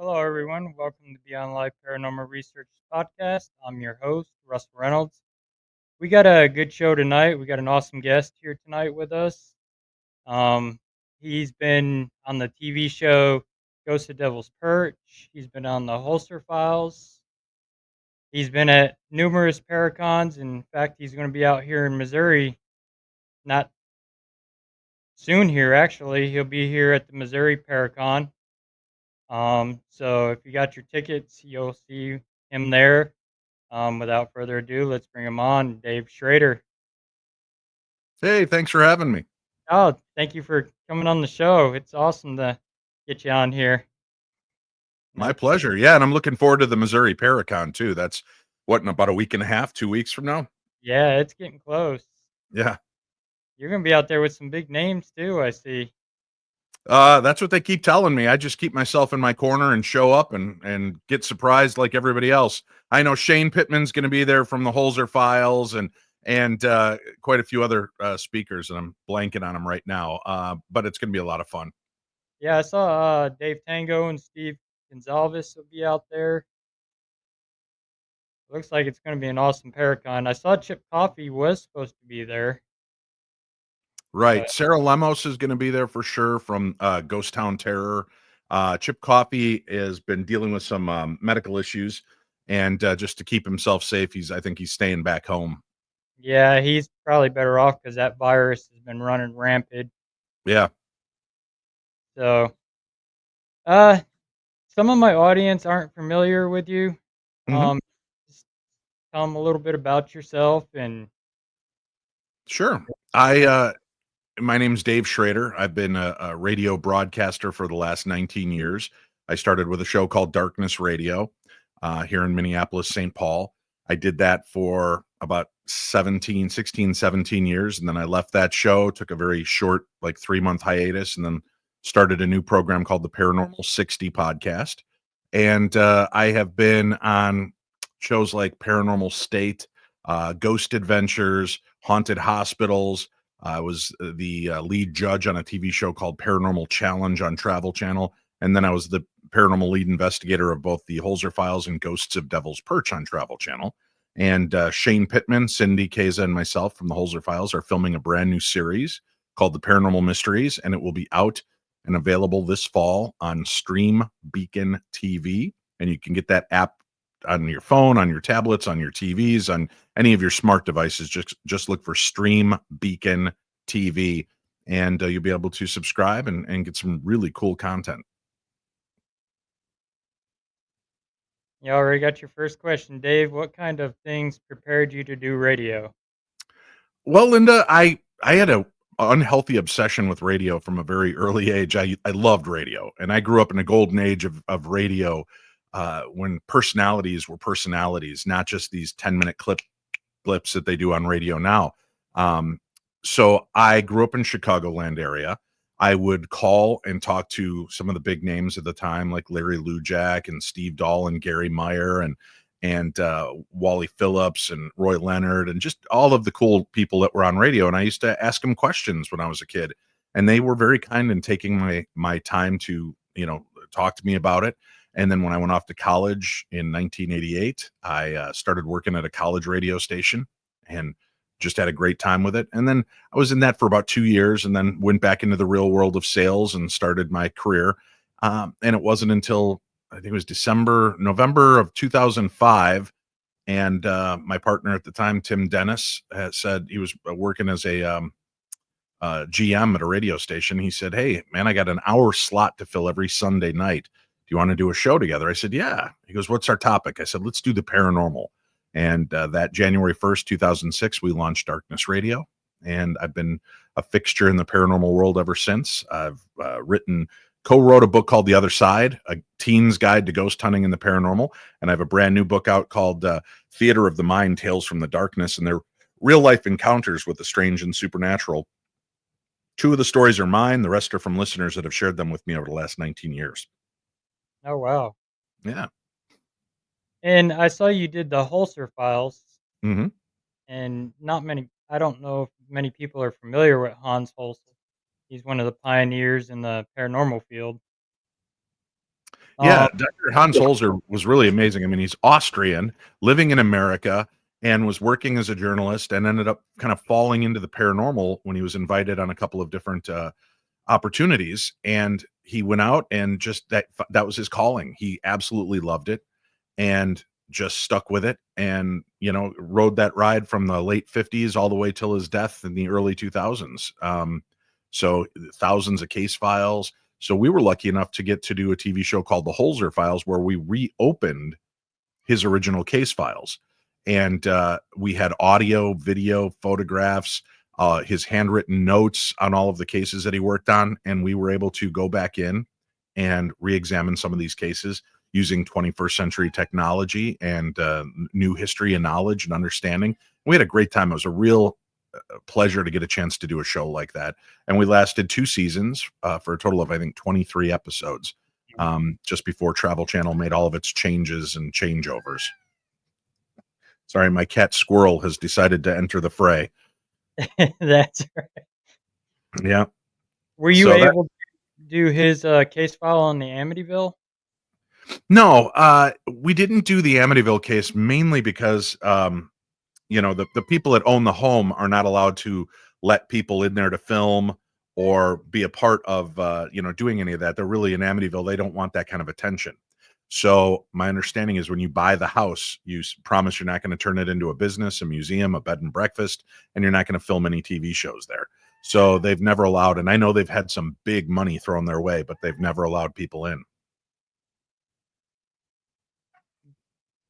Hello, everyone. Welcome to Beyond Life Paranormal Research Podcast. I'm your host, Russell Reynolds. We got a good show tonight. We got an awesome guest here tonight with us. Um, he's been on the TV show Ghosts of Devils Perch. He's been on the Holzer Files. He's been at numerous Paracons. In fact, he's going to be out here in Missouri not soon here, actually. He'll be here at the Missouri Paracon. So if you got your tickets, you'll see him there. Without further ado, let's bring him on, Dave Schrader. Hey, thanks for having me. Oh, thank you for coming on the show. It's awesome to get you on here. My pleasure. Yeah, and I'm looking forward to the Missouri Paracon too. That's what, in about a week and a half, 2 weeks from now. Yeah, it's getting close. Yeah. You're gonna be out there with some big names too, I see. That's what they keep telling me. I just keep myself in my corner and show up and get surprised like everybody else. I know Shane Pittman's going to be there from the Holzer Files and quite a few other speakers, and I'm blanking on them right now. But it's going to be a lot of fun. Yeah, I saw Dave Tango and Steve Gonzalez will be out there. Looks like it's going to be an awesome Paracon. I saw Chip Coffey was supposed to be there. Right. Sarah Lemos is going to be there for sure from Ghost Town Terror. Chip Coffey has been dealing with some medical issues, and just to keep himself safe, I think he's staying back home. Yeah, he's probably better off because that virus has been running rampant. Yeah. So, some of my audience aren't familiar with you. Mhm. Just tell them a little bit about yourself and Sure. My name's Dave Schrader. I've been a radio broadcaster for the last 19 years. I started with a show called Darkness Radio here in Minneapolis, St. Paul. I did that for about 16, 17 years. And then I left that show, took a very short, like 3-month hiatus, and then started a new program called the Paranormal 60 podcast. And I have been on shows like Paranormal State, Ghost Adventures, Haunted Hospitals. I was the lead judge on a TV show called Paranormal Challenge on Travel Channel. And then I was the paranormal lead investigator of both the Holzer Files and Ghosts of Devils Perch on Travel Channel. And Shane Pittman, Cindy Keza, and myself from the Holzer Files are filming a brand new series called The Paranormal Mysteries, and it will be out and available this fall on Stream Beacon TV. And you can get that app on your phone, on your tablets, on your TVs, on any of your smart devices. Just look for Stream Beacon TV, and you'll be able to subscribe and get some really cool content. you already got your first question, Dave. What kind of things prepared you to do radio? Well, Linda, I had a unhealthy obsession with radio from a very early age. I loved radio, and I grew up in a golden age of radio when personalities were personalities, not just these 10-minute clips that they do on radio now. So I grew up in Chicagoland area. I would call and talk to some of the big names at the time, like Larry Lujak and Steve Dahl and Gary Meyer and Wally Phillips and Roy Leonard and just all of the cool people that were on radio. And I used to ask them questions when I was a kid, and they were very kind in taking my time to, talk to me about it. And then when I went off to college in 1988, I started working at a college radio station and just had a great time with it. And then I was in that for about 2 years, and then went back into the real world of sales and started my career. And it wasn't until I think it was November of 2005, and my partner at the time, Tim Dennis, said he was working as a GM at a radio station. He said, "Hey, man, I got an hour slot to fill every Sunday night. Do you want to do a show together?" I said, "Yeah." He goes, "What's our topic?" I said, "Let's do the paranormal." And that January 1st, 2006, we launched Darkness Radio. And I've been a fixture in the paranormal world ever since. I've co-wrote a book called The Other Side, a teen's guide to ghost hunting and the paranormal. And I have a brand new book out called Theater of the Mind, Tales from the Darkness. And they're real life encounters with the strange and supernatural. Two of the stories are mine. The rest are from listeners that have shared them with me over the last 19 years. Oh, wow. Yeah. And I saw you did the Holzer Files, Hmm. and I don't know if many people are familiar with Hans Holzer. He's one of the pioneers in the paranormal field. Yeah. Um, Dr. Hans Holzer was really amazing. I mean, he's Austrian, living in America, and was working as a journalist, and ended up kind of falling into the paranormal when he was invited on a couple of different opportunities. And he went out, and just that was his calling. He absolutely loved it, and just stuck with it, and rode that ride from the late 50s all the way till his death in the early 2000s. So thousands of case files. So we were lucky enough to get to do a TV show called The Holzer Files, where we reopened his original case files. And we had audio, video, photographs, his handwritten notes on all of the cases that he worked on. And we were able to go back in and re-examine some of these cases using 21st century technology and new history and knowledge and understanding. We had a great time. It was a real pleasure to get a chance to do a show like that. And we lasted 2 seasons for a total of, I think, 23 episodes, just before Travel Channel made all of its changes and changeovers. Sorry, my cat Squirrel has decided to enter the fray. that's right. Yeah. Were you So that able to do his case file on the Amityville? no, we didn't do the Amityville case, mainly because the people that own the home are not allowed to let people in there to film or be a part of doing any of that. They're really in Amityville. They don't want that kind of attention. So my understanding is when you buy the house, you promise you're not going to turn it into a business, a museum, a bed and breakfast, and you're not going to film any TV shows there. So they've never allowed, and I know they've had some big money thrown their way, but they've never allowed people in.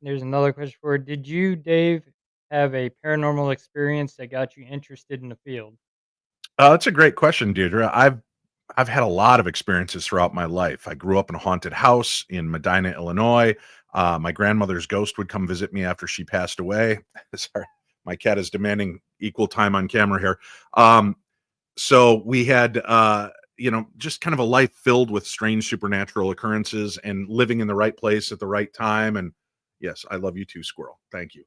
There's another question for you. Did you, Dave, have a paranormal experience that got you interested in the field? That's a great question, Deirdre. I've had a lot of experiences throughout my life. I grew up in a haunted house in Medina, Illinois. My grandmother's ghost would come visit me after she passed away. Sorry, my cat is demanding equal time on camera here. So we had, just kind of a life filled with strange supernatural occurrences and living in the right place at the right time. And yes, I love you too, Squirrel. Thank you.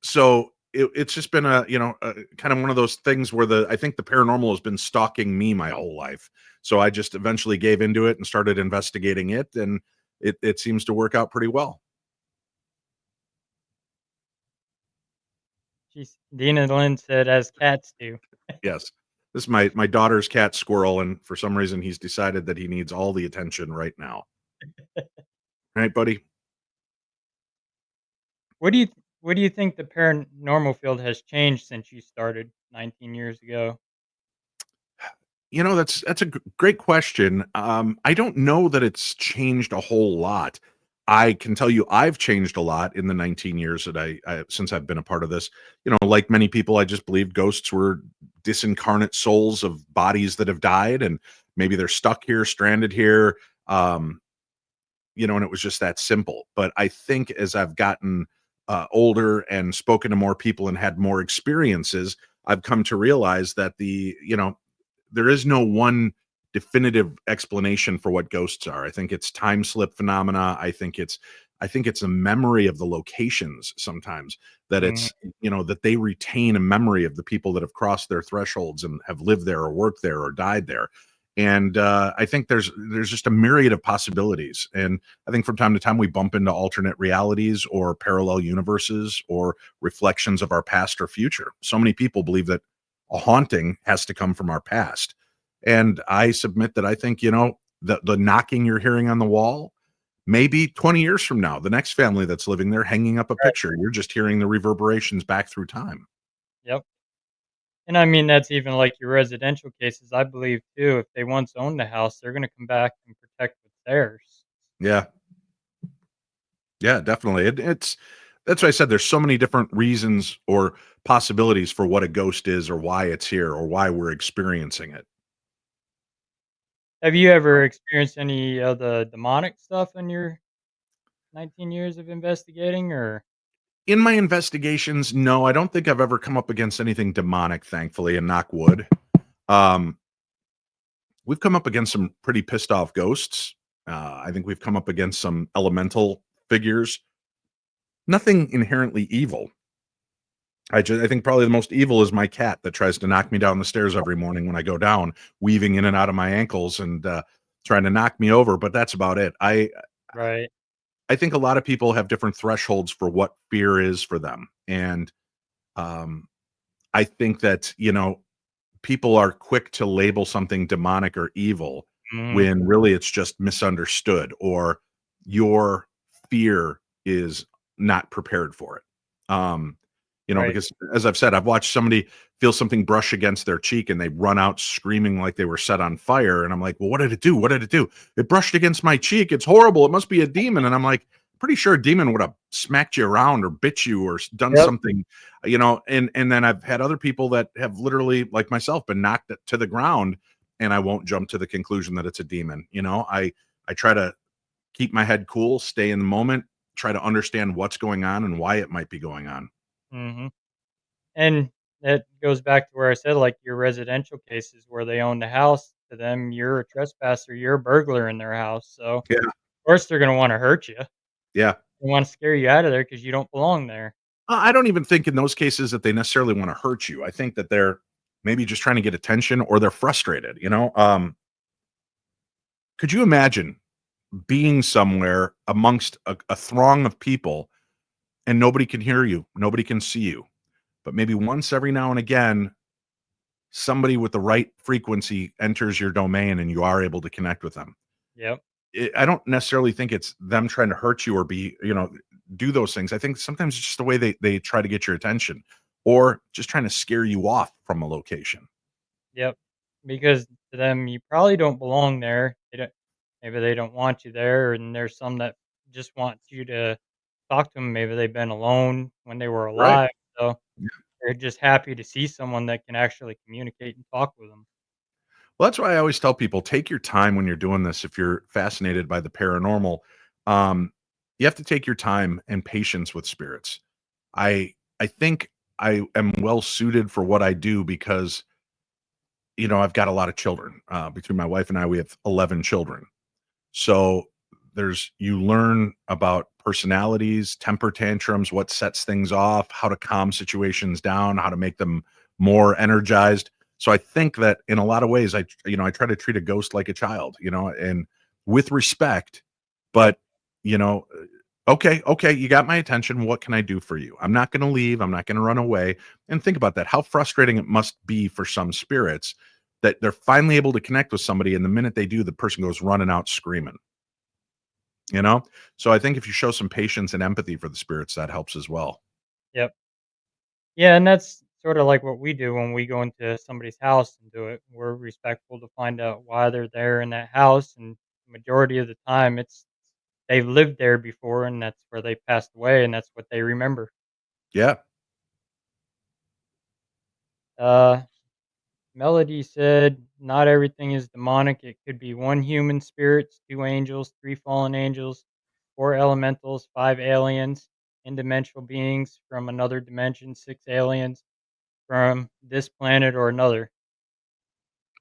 So it's just been a kind of one of those things where I think the paranormal has been stalking me my whole life. So I just eventually gave into it and started investigating it, and it seems to work out pretty well. Dina Lynn said, as cats do. Yes. This is my daughter's cat Squirrel, and for some reason he's decided that he needs all the attention right now. Right, buddy? What do you what do you think the paranormal field has changed since you started 19 years ago? That's a great question. I don't know that it's changed a whole lot. I can tell you I've changed a lot in the 19 years that since I've been a part of this. Like many people, I just believed ghosts were disincarnate souls of bodies that have died, and maybe they're stuck here, stranded here. And it was just that simple. But I think as I've gotten older and spoken to more people and had more experiences, I've come to realize that there is no one definitive explanation for what ghosts are. I think it's time slip phenomena. I think it's a memory of the locations sometimes, that Mhm. that they retain a memory of the people that have crossed their thresholds and have lived there or worked there or died there. And I think there's just a myriad of possibilities. And I think from time to time we bump into alternate realities or parallel universes or reflections of our past or future. So many people believe that a haunting has to come from our past. And I submit that I think, the knocking you're hearing on the wall, maybe 20 years from now, the next family that's living there hanging up a Right. picture, you're just hearing the reverberations back through time. Yep. And I mean, that's even like your residential cases. I believe too, if they once owned the house, they're gonna come back and protect what's theirs. Yeah. Yeah, definitely. It's that's why I said there's so many different reasons or possibilities for what a ghost is or why it's here or why we're experiencing it. Have you ever experienced any of the demonic stuff in your 19 years of investigating, or In my investigations, no, I don't think I've ever come up against anything demonic, thankfully, and knock wood. Um, we've come up against some pretty pissed off ghosts. I think we've come up against some elemental figures. Nothing inherently evil. I think probably the most evil is my cat that tries to knock me down the stairs every morning when I go down, weaving in and out of my ankles and trying to knock me over. But that's about it. right? I think a lot of people have different thresholds for what fear is for them, and um, I think that people are quick to label something demonic or evil Mhm. when really it's just misunderstood or your fear is not prepared for it. Um, Right. because as I've said, I've watched somebody feel something brush against their cheek and they run out screaming like they were set on fire. And I'm like, well, what did it do? What did it do? It brushed against my cheek. It's horrible. It must be a demon. And I'm like, pretty sure a demon would have smacked you around or bit you or done Yep. something, and then I've had other people that have literally, like myself, been knocked to the ground, and I won't jump to the conclusion that it's a demon. I try to keep my head cool, stay in the moment, try to understand what's going on and why it might be going on. Mhm. And that goes back to where I said, like, your residential cases where they own the house, to them, you're a trespasser, you're a burglar in their house, so, of Yeah, course, they're gonna wanna hurt you. yeah. They wanna scare you out of there because you don't belong there. I don't even think in those cases that they necessarily want to hurt you. I think that they're maybe just trying to get attention or they're frustrated. Could you imagine being somewhere amongst a throng of people and nobody can hear you, nobody can see you, but maybe once every now and again somebody with the right frequency enters your domain and you are able to connect with them. Yep. I don't necessarily think it's them trying to hurt you or do those things. I think sometimes it's just the way they try to get your attention or just trying to scare you off from a location. Yep. Because to them, you probably don't belong there. Maybe they don't want you there, and there's some that just want you to talk to them. Maybe they've been alone when they were Right. alive, so they're just happy to see someone that can actually communicate and talk with them. Well, that's why I always tell people take your time when you're doing this. If you're fascinated by the paranormal, um, you have to take your time and patience with spirits. I think I am well suited for what I do because I've got a lot of children. Between my wife and I, we have 11 children. So you learn about personalities, temper tantrums, what sets things off, how to calm situations down, how to make them more energized. So I think that in a lot of ways, I try to treat a ghost like a child, and with respect, but you know, okay, you got my attention. What can I do for you? I'm not going to leave. I'm not going to run away. And think about that. How frustrating it must be for some spirits that they're finally able to connect with somebody, and the minute they do, the person goes running out screaming. You know? So I think if you show some patience and empathy for the spirits, that helps as well. Yep. Yeah, and that's sort of like what we do when we go into somebody's house and do it. We're respectful to find out why they're there in that house, and majority of the time, it's they've lived there before, and that's where they passed away, and that's what they remember. Yeah. Uh, Melody said, "Not everything is demonic. It could be one human spirits, two angels, three fallen angels, four elementals, five aliens, interdimensional beings from another dimension, six aliens from this planet or another."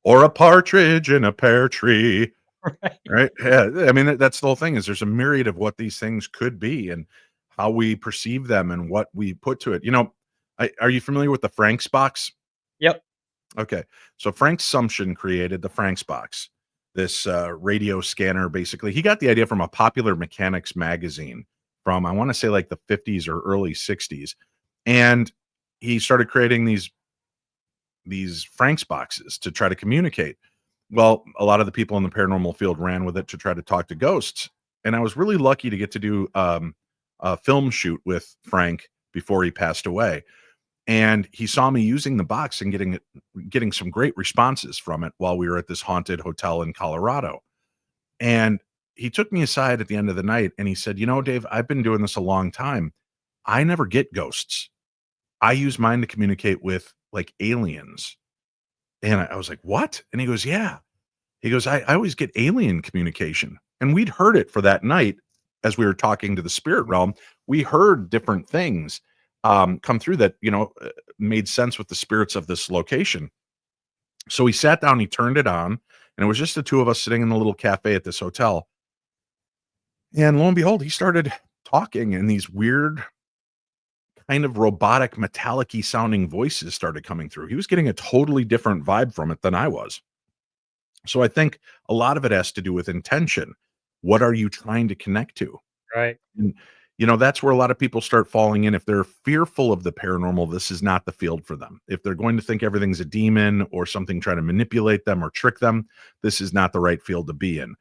Or a partridge in a pear tree, Right? right? Yeah. I mean, that's the whole thing is there's a myriad of what these things could be and how we perceive them and what we put to it. Are you familiar with the Franks box? Yep. Okay. So Frank Sumption created the Franks box, this radio scanner. Basically, he got the idea from a popular mechanics magazine from, I want to say, like the 50s or early 60s, and he started creating these Franks boxes to try to communicate. Well, a lot of the people in the paranormal field ran with it to try to talk to ghosts, and I was really lucky to get to do a film shoot with Frank before he passed away, and he saw me using the box and getting some great responses from it while we were at this haunted hotel in Colorado. And he took me aside at the end of the night and he said, Dave, I've been doing this a long time. I never get ghosts. I use mine to communicate with like aliens." And I was like, "What?" And he goes, "Yeah." He goes, I always get alien communication. And we'd heard it for that night as we were talking to the spirit realm. We heard different things come through that, made sense with the spirits of this location. So he sat down, he turned it on, and it was just the two of us sitting in the little cafe at this hotel. And lo and behold, he started talking, and these weird, kind of robotic, metallic y sounding voices started coming through. He was getting a totally different vibe from it than I was. So I think a lot of it has to do with intention. What are you trying to connect to? Right. And, that's where a lot of people start falling in. If they're fearful of the paranormal, this is not the field for them. If they're going to think everything's a demon or something trying to manipulate them or trick them, this is not the right field to be in.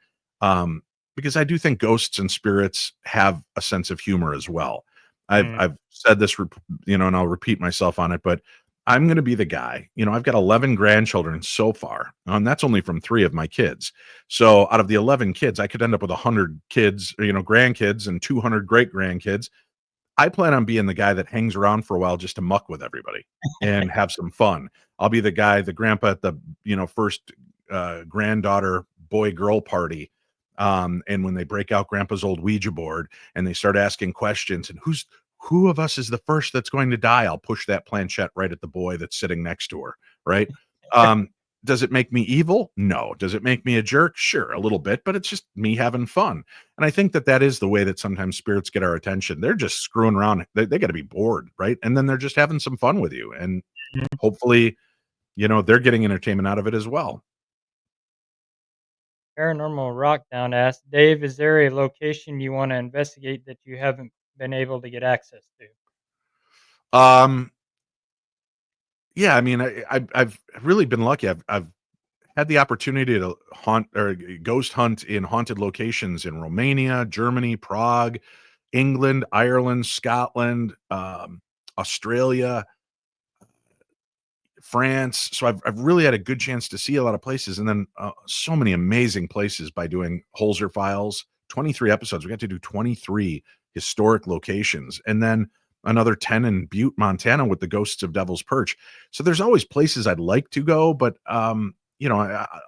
Because I do think ghosts and spirits have a sense of humor as well. Mm. I've said this, and I'll repeat myself on it, but I'm going to be the guy. I've got 11 grandchildren so far, and that's only from 3 of my kids. So out of the 11 kids, I could end up with 100 kids, grandkids and 200 great grandkids. I plan on being the guy that hangs around for a while just to muck with everybody and have some fun. I'll be the guy, the grandpa at the, first granddaughter boy girl party. And when they break out grandpa's old Ouija board and they start asking questions and who of us is the first that's going to die, I'll push that planchette right at the boy that's sitting next to her. Right. Um, does it make me evil? No. Does it make me a jerk? Sure, a little bit, but it's just me having fun. And I think that that is the way that sometimes spirits get our attention. They're just screwing around. They got to be bored, right? And then they're just having some fun with you. And Mhm. hopefully, they're getting entertainment out of it as well. Paranormal Rockdown asks, Dave, is there a location you want to investigate that you haven't been able to get access to? Um, yeah, I mean, I've really been lucky. I've had the opportunity to haunt or ghost hunt in haunted locations in Romania, Germany, Prague, England, Ireland, Scotland, Australia, France. So I've really had a good chance to see a lot of places, and then so many amazing places by doing Holzer Files. 23 episodes. We got to do 23 historic locations, and then another 10 in Butte, Montana, with the Ghosts of Devils Perch. So there's always places I'd like to go, but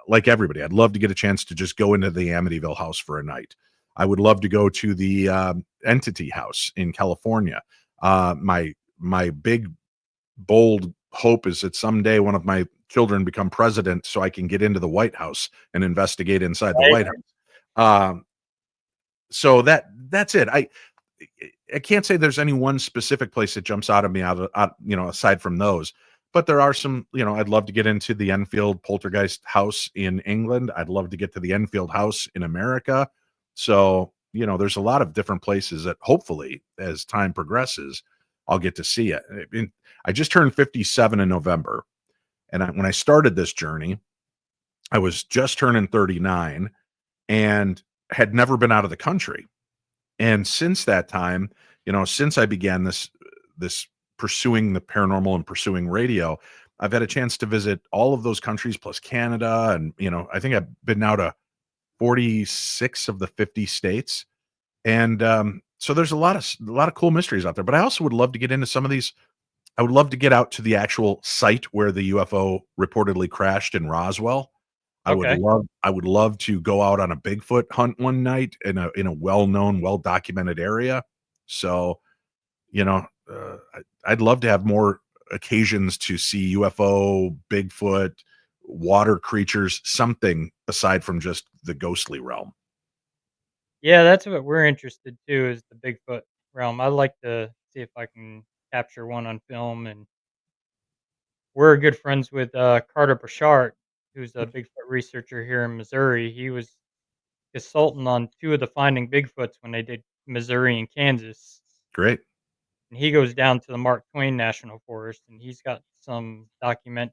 like everybody, I'd love to get a chance to just go into the Amityville house for a night. I would love to go to the Entity House in California. My big bold hope is that someday one of my children become president so I can get into the White House and investigate inside the Right. White House. Um, so that's it. I can't say there's any one specific place that jumps out of me aside from those. But there are some, I'd love to get into the Enfield Poltergeist house in England. I'd love to get to the Enfield house in America. So, there's a lot of different places that hopefully as time progresses, I'll get to see it. I just turned 57 in November. And when I started this journey, I was just turning 39 and had never been out of the country. And since that time, since I began this pursuing the paranormal and pursuing radio, I've had a chance to visit all of those countries plus Canada, and I think I've been now to 46 of the 50 states. And so there's a lot of cool mysteries out there. But I also would love to get into some of these. I would love to get out to the actual site where the UFO reportedly crashed in Roswell. Okay. I would love to go out on a Bigfoot hunt one night in a well-known, well-documented area. So, I'd love to have more occasions to see UFO, Bigfoot, water creatures, something aside from just the ghostly realm. Yeah, that's what we're interested too is the Bigfoot realm. I'd like to see if I can capture one on film and we're good friends with Carter Bashart, who's a Bigfoot researcher here in Missouri. He was consultant on two of the Finding Bigfoots when they did Missouri and Kansas. Great. And he goes down to the Mark Twain National Forest, and he's got some document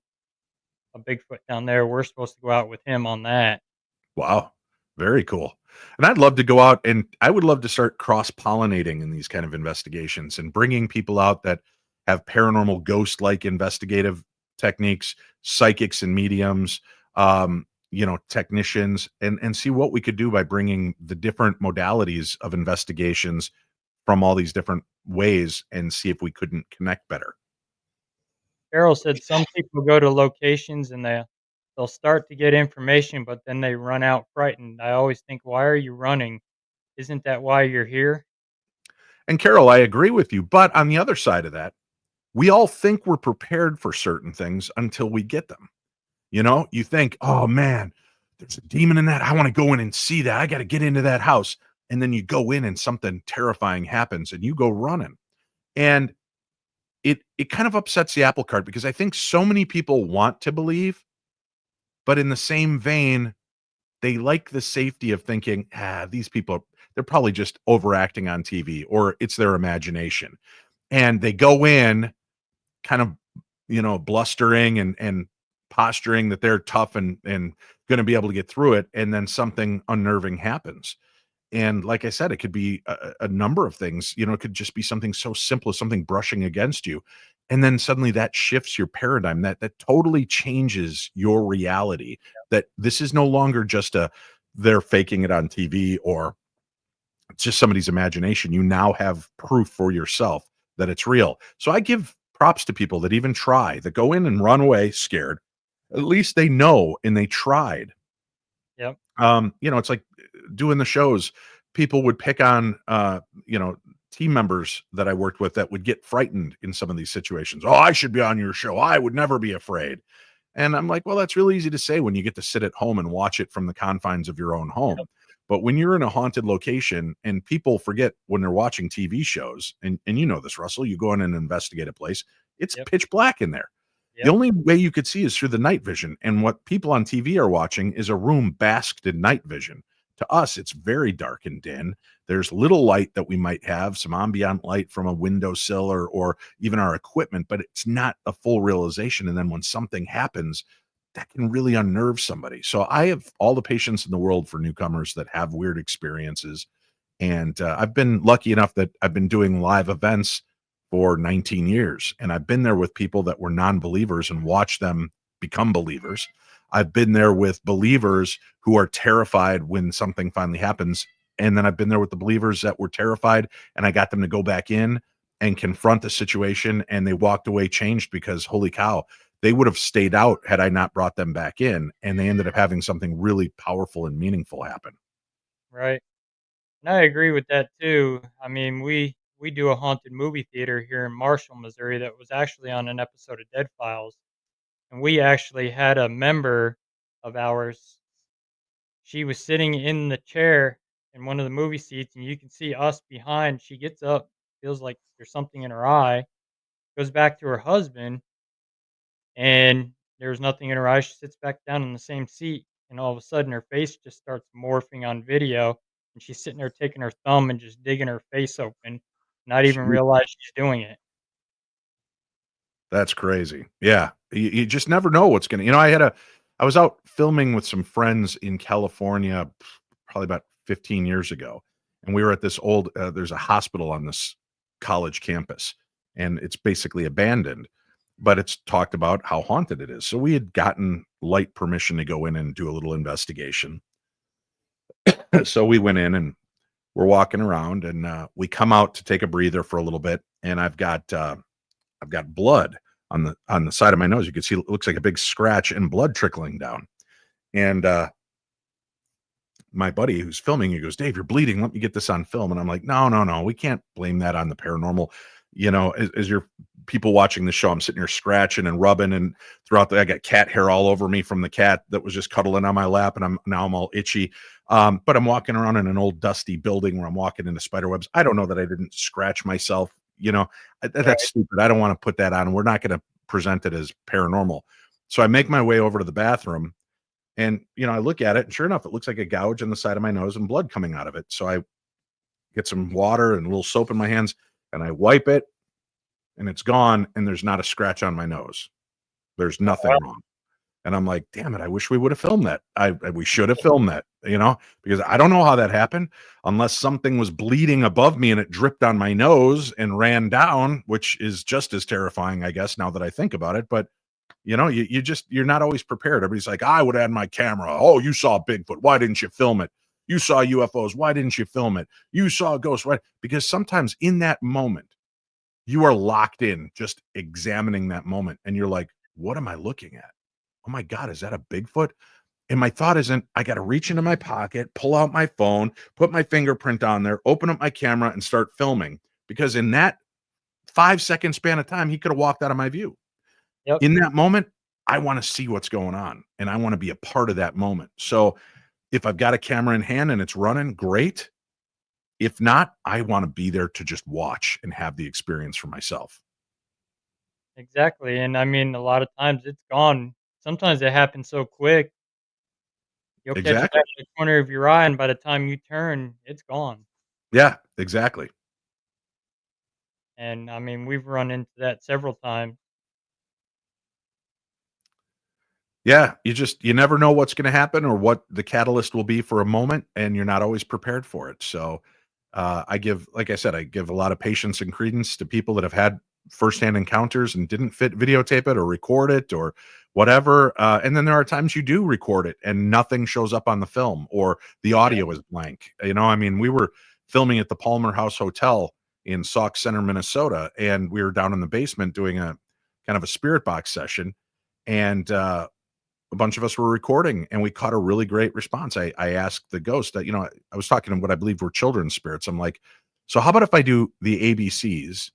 a Bigfoot down there. We're supposed to go out with him on that. Wow. Very cool. And I'd love to go out, and I would love to start cross-pollinating in these kind of investigations and bringing people out that have paranormal ghost-like investigative techniques, psychics and mediums, technicians, and see what we could do by bringing the different modalities of investigations from all these different ways and see if we couldn't connect better. Carol said some people go to locations and they'll start to get information, but then they run out frightened. I always think, why are you running? Isn't that why you're here? And Carol, I agree with you, but on the other side of that, we all think we're prepared for certain things until we get them. You think, "Oh, man, there's a demon in that. I wanna go in and see that. I gotta get into that house." And then you go in and something terrifying happens and you go running. And it kind of upsets the apple cart because I think so many people want to believe, but in the same vein, they like the safety of thinking, these people, they're probably just overacting on TV or it's their imagination." And they go in kind of, blustering and posturing that they're tough and gonna be able to get through it, and then something unnerving happens. And like I said, it could be a number of things. It could just be something so simple as something brushing against you. And then suddenly that shifts your paradigm. That totally changes your reality. That this is no longer just they're faking it on TV or it's just somebody's imagination. You now have proof for yourself that it's real. So I give props to people that even try, that go in and run away scared. At least they know and they tried. Yep, It's like doing the shows. People would pick on, team members that I worked with that would get frightened in some of these situations. "Oh, I should be on your show. I would never be afraid." And I'm like, well, that's really easy to say when you get to sit at home and watch it from the confines of your own yep, home. But when you're in a haunted location and people forget when they're watching TV shows, and you know this, Russell, you go in and investigate a place, it's yep, pitch black in there. The yep, only way you could see is through the night vision. And what people on TV are watching is a room basked in night vision. To us, it's very dark and dim. There's little light that we might have, some ambient light from a windowsill or even our equipment, but it's not a full realization. And then when something happens, that can really unnerve somebody. So I have all the patience in the world for newcomers that have weird experiences. And I've been lucky enough that I've been doing live events for 19 years. And I've been there with people that were non believers and watched them become believers. I've been there with believers who are terrified when something finally happens. And then I've been there with the believers that were terrified, and I got them to go back in and confront the situation. And they walked away changed because, holy cow, they would have stayed out had I not brought them back in. And they ended up having something really powerful and meaningful happen. right. And I agree with that too. I mean, we do a haunted movie theater here in Marshall, Missouri that was actually on an episode of Dead Files, and we actually had a member of ours. She was sitting in the chair in one of the movie seats, and you can see us behind. She gets up, feels like there's something in her eye, goes back to her husband, and there was nothing in her eye. She sits back down in the same seat, and all of a sudden, her face just starts morphing on video, and she's sitting there taking her thumb and just digging her face open, not even realize she's doing it. That's crazy. Yeah. You just never know what's gonna I was out filming with some friends in California probably about 15 years ago, and we were at this old there's a hospital on this college campus, and it's basically abandoned, but it's talked about how haunted it is. So we had gotten light permission to go in and do a little investigation. So we went in and we're walking around, and we come out to take a breather for a little bit, and I've got blood on the side of my nose. You can see it looks like a big scratch and blood trickling down. And my buddy who's filming, he goes, "Dave, you're bleeding. Let me get this on film." And I'm like, "No, no, no. We can't blame that on the paranormal." As you're people watching the show, I'm sitting here scratching and rubbing, and I got cat hair all over me from the cat that was just cuddling on my lap, and I'm all itchy. But I'm walking around in an old dusty building where I'm walking into spider webs. I don't know that I didn't scratch myself. That's Right. stupid. I don't want to put that on. We're not going to present it as paranormal. So I make my way over to the bathroom, and I look at it, and sure enough, it looks like a gouge on the side of my nose and blood coming out of it. So I get some water and a little soap in my hands, and I wipe it, and it's gone, and there's not a scratch on my nose. There's nothing wrong. And I'm like, damn it, I wish we would have filmed that. We should have filmed that, because I don't know how that happened unless something was bleeding above me and it dripped on my nose and ran down, which is just as terrifying, I guess, now that I think about it. But you're not always prepared. Everybody's like, I would add my camera. Oh, you saw Bigfoot. Why didn't you film it? You saw UFOs. Why didn't you film it? You saw a ghost. Why? Because sometimes in that moment, you are locked in just examining that moment. And you're like, what am I looking at? Oh my God, is that a Bigfoot? And my thought isn't, I got to reach into my pocket, pull out my phone, put my fingerprint on there, open up my camera and start filming. Because in that 5-second span of time, he could have walked out of my view. Yep. In that moment, I want to see what's going on and I want to be a part of that moment. So if I've got a camera in hand and it's running, great. If not, I want to be there to just watch and have the experience for myself. Exactly. And I mean, a lot of times it's gone. Sometimes it happens so quick. You'll catch it Exactly. out of the corner of your eye, and by the time you turn, it's gone. Yeah, exactly. And I mean, we've run into that several times. Yeah, you never know what's gonna happen or what the catalyst will be for a moment, and you're not always prepared for it. So, like I said, I give a lot of patience and credence to people that have had firsthand encounters and didn't videotape it or record it or whatever. And then there are times you do record it and nothing shows up on the film or the Yeah. audio is blank. I mean, we were filming at the Palmer House Hotel in Sauk Center, Minnesota, and we were down in the basement doing a kind of a spirit box session. And a bunch of us were recording and we caught a really great response. I asked the ghost that, I was talking to what I believe were children's spirits. I'm like, so how about if I do the ABCs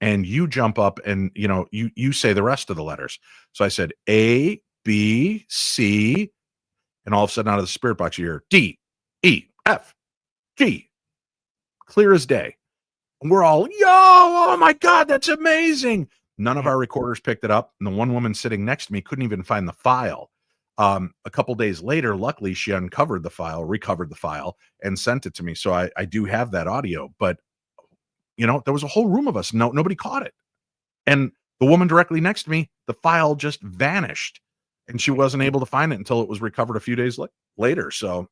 and you jump up and, you say the rest of the letters. So I said A, B, C, and all of a sudden out of the spirit box, you hear D, E, F, G, clear as day. And we're all, yo, oh my God, that's amazing. None of Mhm. our recorders picked it up. And the one woman sitting next to me couldn't even find the file. A couple days later, luckily, she uncovered the file, recovered the file, and sent it to me. So I do have that audio. But, there was a whole room of us. Nobody caught it. And the woman directly next to me, the file just vanished. And she wasn't able to find it until it was recovered a few days later. So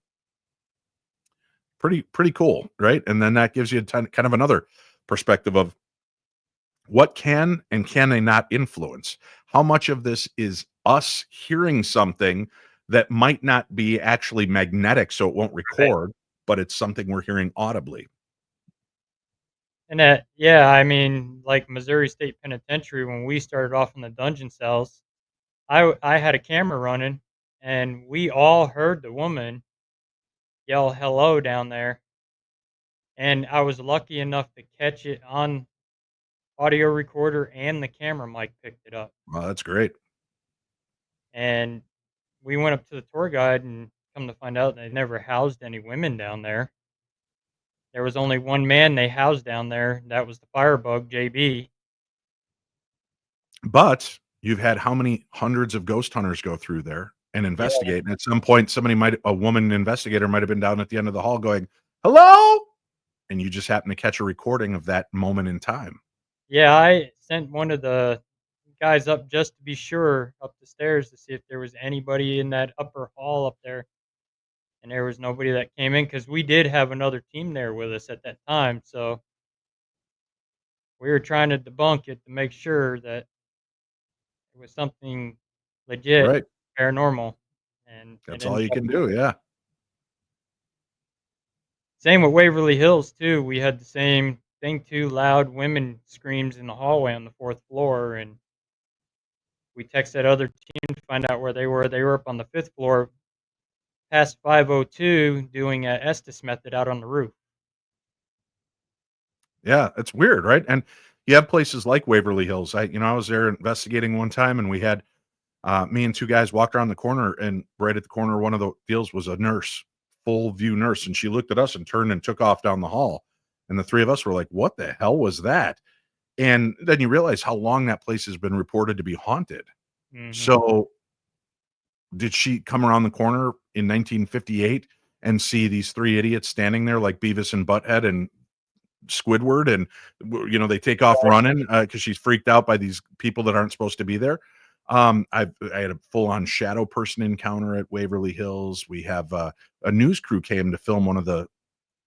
pretty cool, right? And then that gives you kind of another perspective of what can and can they not influence? How much of this is us hearing something that might not be actually magnetic, so it won't Right. record, but it's something we're hearing audibly? And that, yeah, I mean, like Missouri State Penitentiary, when we started off in the dungeon cells, I had a camera running, and we all heard the woman yell hello down there. And I was lucky enough to catch it on audio recorder, and the camera mic picked it up. Well, that's great. And we went up to the tour guide and come to find out they never housed any women down there. There was only one man they housed down there. That was the firebug, JB. But you've had how many hundreds of ghost hunters go through there and Yeah. investigate, and at some point, a woman investigator might have been down at the end of the hall going, "Hello?" And you just happen to catch a recording of that moment in time. Yeah, I sent one of the guys up just to be sure up the stairs to see if there was anybody in that upper hall up there. And there was nobody that came in because we did have another team there with us at that time. So we were trying to debunk it to make sure that it was something legit, Right. paranormal, and it That's all ended you up can do, yeah. same with Waverly Hills too. We had the same thing, 2 loud women screams in the hallway on the 4th floor, and we texted other team to find out where they were. They were up on the 5th floor past 502 doing a Estes method out on the roof. Yeah, it's weird, right? And you have places like Waverly Hills. I was there investigating one time and we had me and two guys walked around the corner and right at the corner, one of the deals was a nurse, full view nurse. And she looked at us and turned and took off down the hall. And the three of us were like, what the hell was that? And then you realize how long that place has been reported to be haunted. Mhm. So, did she come around the corner in 1958 and see these 3 idiots standing there like Beavis and Butthead and Squidward, and they take off running because she's freaked out by these people that aren't supposed to be there. I had a full-on shadow person encounter at Waverly Hills. We have a news crew came to film one of the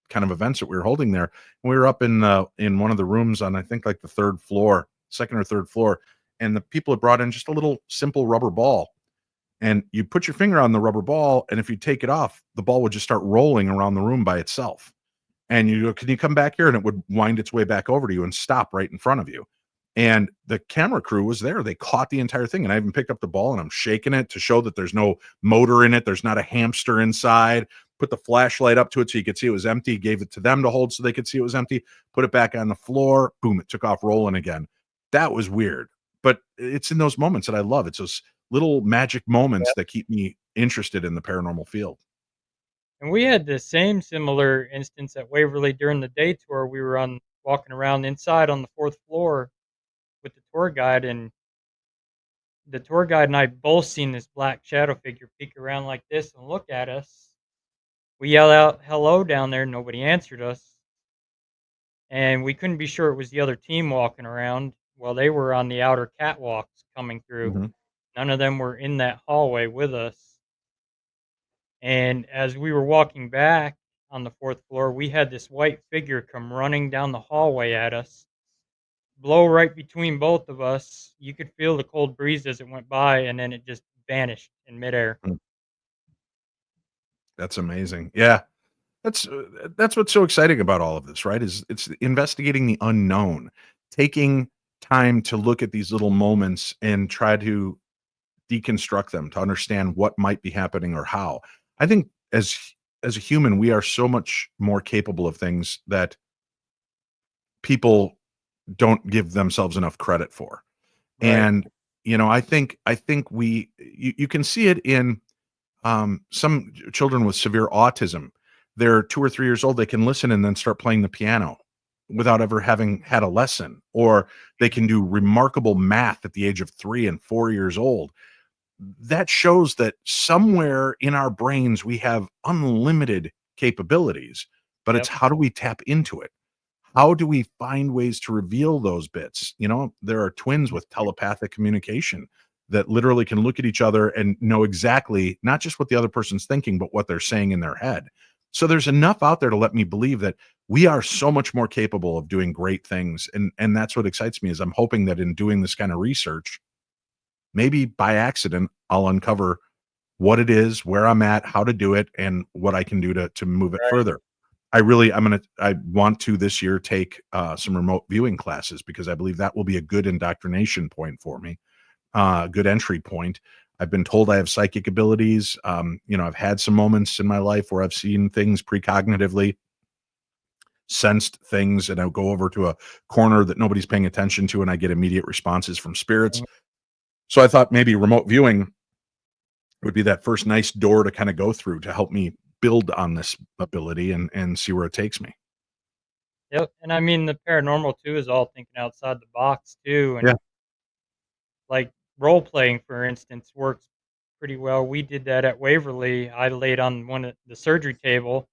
kind of events that we were holding there. We were up in one of the rooms on, I think, like the 3rd floor, 2nd or 3rd floor, and the people had brought in just a little simple rubber ball, and you put your finger on the rubber ball, and if you take it off, the ball would just start rolling around the room by itself. And you go, "Can you come back here?" And it would wind its way back over to you and stop right in front of you. And the camera crew was there. They caught the entire thing. And I even picked up the ball and I'm shaking it to show that there's no motor in it. There's not a hamster inside. Put the flashlight up to it so you could see it was empty. Gave it to them to hold so they could see it was empty. Put it back on the floor. Boom, it took off rolling again. That was weird. But it's in those moments that I love. It's those little magic moments that keep me interested in the paranormal field. And we had the same similar instance at Waverly during the day tour. We were on walking around inside on the 4th floor with the tour guide, and the tour guide and I both seen this black shadow figure peek around like this and look at us. We yell out hello down there, nobody answered us. And we couldn't be sure it was the other team walking around. Well, they were on the outer catwalks coming through. Mhm. None of them were in that hallway with us. And as we were walking back on the 4th floor, we had this white figure come running down the hallway at us, blow right between both of us. You could feel the cold breeze as it went by, and then it just vanished in midair. Mm. That's amazing. Yeah. That's what's so exciting about all of this, right? Is it's investigating the unknown, taking time to look at these little moments and try to deconstruct them to understand what might be happening or how. I think as a human, we are so much more capable of things that people don't give themselves enough credit for. Right. And I think you can see it in some children with severe autism. They're 2 or 3 years old, they can listen and then start playing the piano without ever having had a lesson, or they can do remarkable math at the age of 3 and 4 years old. That shows that somewhere in our brains we have unlimited capabilities, but it's Yep. how do we tap into it? How do we find ways to reveal those bits? There are twins with telepathic communication that literally can look at each other and know exactly not just what the other person's thinking, but what they're saying in their head. So there's enough out there to let me believe that we are so much more capable of doing great things. And that's what excites me is I'm hoping that in doing this kind of research, maybe by accident, I'll uncover what it is, where I'm at, how to do it, and what I can do to move it Right. further. I want to this year take some remote viewing classes because I believe that will be a good indoctrination point for me, a good entry point. I've been told I have psychic abilities. I've had some moments in my life where I've seen things precognitively, sensed things, and I'll go over to a corner that nobody's paying attention to, and I get immediate responses from spirits. Mhm. So I thought maybe remote viewing would be that first nice door to kind of go through to help me build on this ability and see where it takes me. Yep. And I mean, the paranormal too is all thinking outside the box too. Yeah. And like role playing, for instance, works pretty well. We did that at Waverly. I laid on one of the surgery table,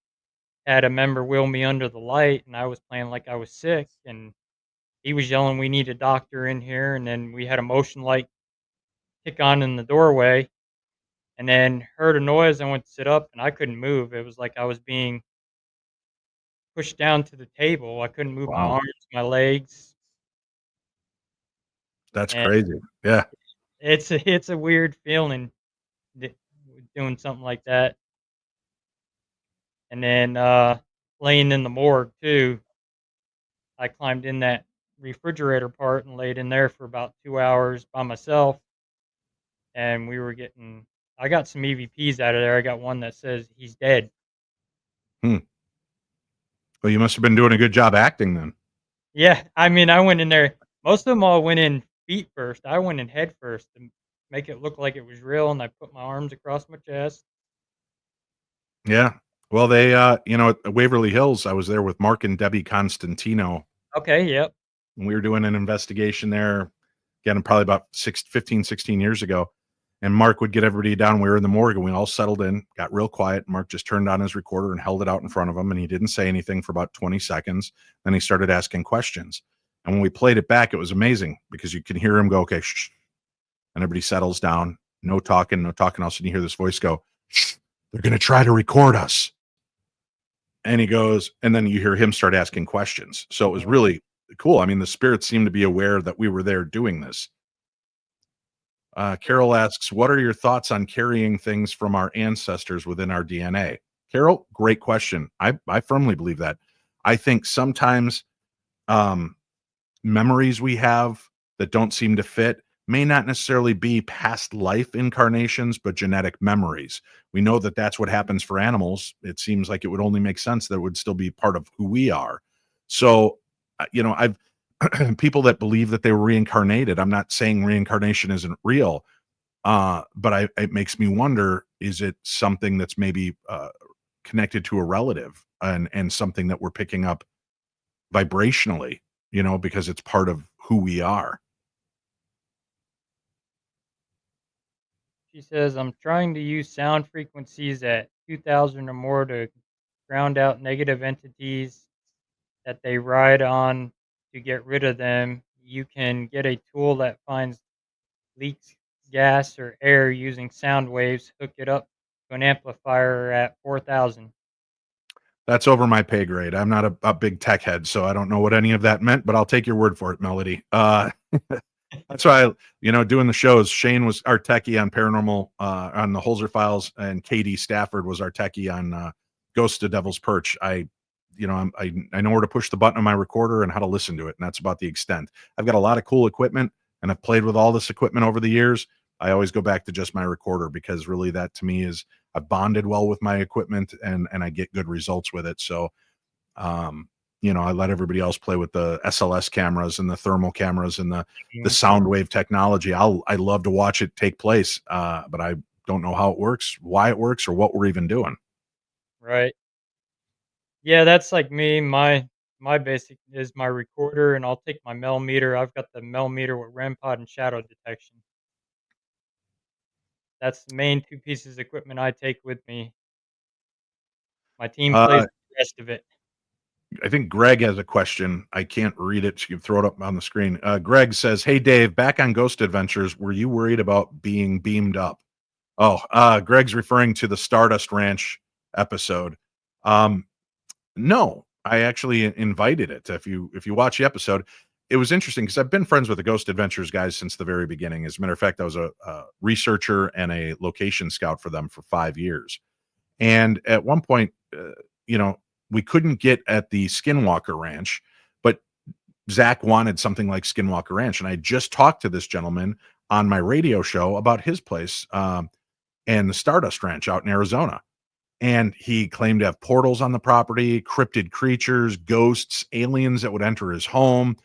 had a member wheel me under the light, and I was playing like I was sick. And he was yelling, "We need a doctor in here." And then we had a motion light kick on in the doorway, and then heard a noise. I went to sit up, and I couldn't move. It was like I was being pushed down to the table. I couldn't move my Wow. arms, my legs, That's and crazy. Yeah. it's a weird feeling d doing something like that. And then, laying in the morgue too, I climbed in that refrigerator part and laid in there for about 2 hours by myself, and we were getting I got some EVPs out of there. I got one that says, "He's dead." Hmm. Well, you must have been doing a good job acting then. Yeah, I mean, I went in there most of them all went in feet first. I went in head first to make it look like it was real, and I put my arms across my chest. Yeah. Well, at Waverly Hills, I was there with Mark and Debbie Constantino. Okay, yep. and we were doing an investigation there, again, probably about 15, 16 years ago. And Mark would get everybody down. We were in the morgue and we all settled in, got real quiet. Mark just turned on his recorder and held it out in front of him. And he didn't say anything for about 20 seconds. Then he started asking questions. And when we played it back, it was amazing because you can hear him go, okay, shh. And everybody settles down. No talking, no talking. All of a sudden you hear this voice go, shh, they're going to try to record us. And he goes, and then you hear him start asking questions. So it was really cool. I mean, the spirits seemed to be aware that we were there doing this. Carol asks, what are your thoughts on carrying things from our ancestors within our DNA? Carol, great question. I firmly believe that. I think sometimes memories we have that don't seem to fit may not necessarily be past life incarnations, but genetic memories. We know that that's what happens for animals. It seems like it would only make sense that it would still be part of who we are. So, I've people that believe that they were reincarnated. I'm not saying reincarnation isn't real, but it makes me wonder: is it something that's maybe connected to a relative and something that we're picking up vibrationally? Because it's part of who we are. She says, I'm trying to use sound frequencies at 2000 or more to ground out negative entities that they ride on to get rid of them. You can get a tool that finds leaks gas or air using sound waves, hook it up to an amplifier at 4000. That's over my pay grade. I'm not a big tech head, so I don't know what any of that meant, but I'll take your word for it, Melody. That's why doing the shows, Shane was our techie on Paranormal, on the Holzer Files, and Katie Stafford was our techie on Ghosts of Devils Perch. I know where to push the button on my recorder and how to listen to it, and that's about the extent. I've got a lot of cool equipment, and I've played with all this equipment over the years. I always go back to just my recorder because really that to me is I've bonded well with my equipment and I get good results with it. So, I let everybody else play with the SLS cameras and the thermal cameras and the sound wave technology. I love to watch it take place, but I don't know how it works, why it works, or what we're even doing. Right. Yeah, that's like me. My basic is my recorder, and I'll take my mel meter. I've got the mel meter with REM pod and shadow detection. That's the main two pieces of equipment I take with me. My team plays Uh, the rest of it. I think Greg has a question. I can't read it. So you can throw it up on the screen. Greg says, "Hey Dave, back on Ghost Adventures, were you worried about being beamed up?" Oh, Greg's referring to the Stardust Ranch episode. No, I actually invited it. If you watch the episode, it was interesting because I've been friends with the Ghost Adventures guys since the very beginning. As a matter of fact, I was a researcher and a location scout for them for 5 years. And at one point, you know, we couldn't get at the Skinwalker Ranch, but Zach wanted something like Skinwalker Ranch, and I just talked to this gentleman on my radio show about his place, and the Stardust Ranch out in Arizona. And he claimed to have portals on the property, cryptid creatures, ghosts, aliens that would enter his home,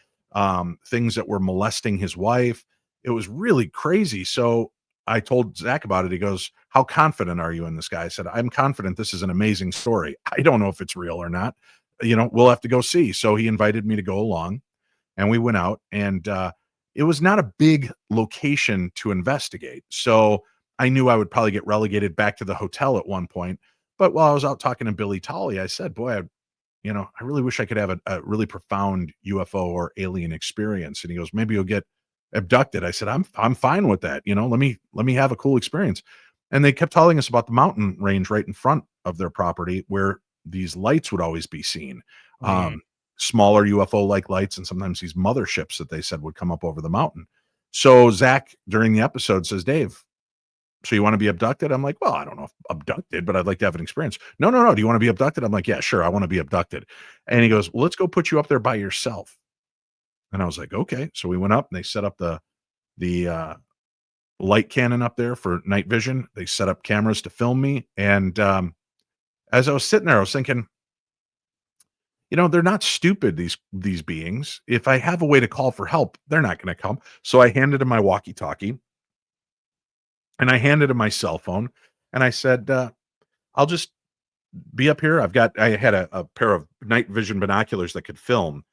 things that were molesting his wife. It was really crazy. So I told Zach about it. He goes, "How confident are you in this guy?" I said, "I'm confident this is an amazing story. I don't know if it's real or not. We'll have to go see." So he invited me to go along, and we went out, and it was not a big location to investigate. So I knew I would probably get relegated back to the hotel at one point. But while I was out talking to Billy Tolley, I said, "Boy, I really wish I could have a really profound UFO or alien experience." And he goes, "Maybe you'll get abducted." I said, "I'm fine with that. Let me have a cool experience." And they kept telling us about the mountain range right in front of their property where these lights would always be seen. Mhm. Smaller UFO like lights, and sometimes these motherships that they said would come up over the mountain. So Zach during the episode says, "Dave, so you want to be abducted?" I'm like, "Well, I don't know if abducted, but I'd like to have an experience." "No, no, no. Do you want to be abducted?" I'm like, "Yeah, sure. I want to be abducted." And he goes, "Well, let's go put you up there by yourself." And I was like, "Okay." So we went up and they set up the light cannon up there for night vision. They set up cameras to film me. And as I was sitting there, I was thinking, they're not stupid, these beings. If I have a way to call for help, they're not going to come. So I handed him my walkie-talkie and I handed him my cell phone and I said, "I'll just be up here. I had a pair of night vision binoculars that could film.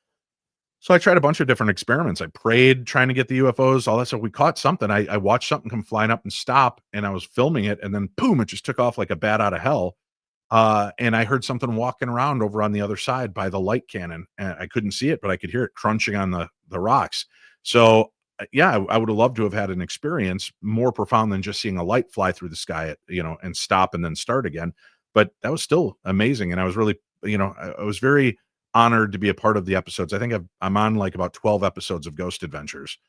So I tried a bunch of different experiments. I prayed trying to get the UFOs, all that stuff. We caught something. I watched something come flying up and stop, and I was filming it, and then boom, it just took off like a bat out of hell. And I heard something walking around over on the other side by the light cannon, and I couldn't see it, but I could hear it crunching on the rocks. So yeah, I would have loved to have had an experience more profound than just seeing a light fly through the sky, and stop and then start again. But that was still amazing, and I was really, I was very honored to be a part of the episodes. I think I'm on like about 12 episodes of Ghost Adventures,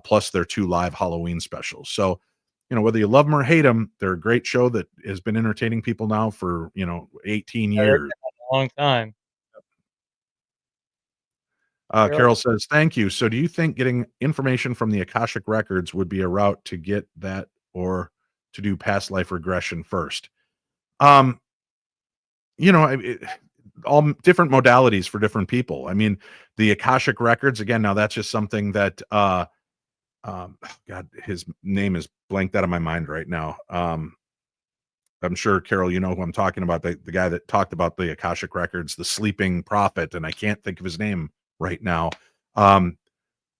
plus their 2 live Halloween specials. So whether you love them or hate them, they're a great show that has been entertaining people now for, 18 Yeah, they've years. been on a long time. Carol, Carol says, "Thank you. So do you think getting information from the Akashic records would be a route to get that or to do past life regression first?" Um, you know, all different modalities for different people. I mean, the Akashic records, again, now that's just something that, God, his name is blanked out of my mind right now. I'm sure, Carol, you know who I'm talking about, the guy that talked about the Akashic records, the sleeping prophet, and I can't think of his name right now. Um,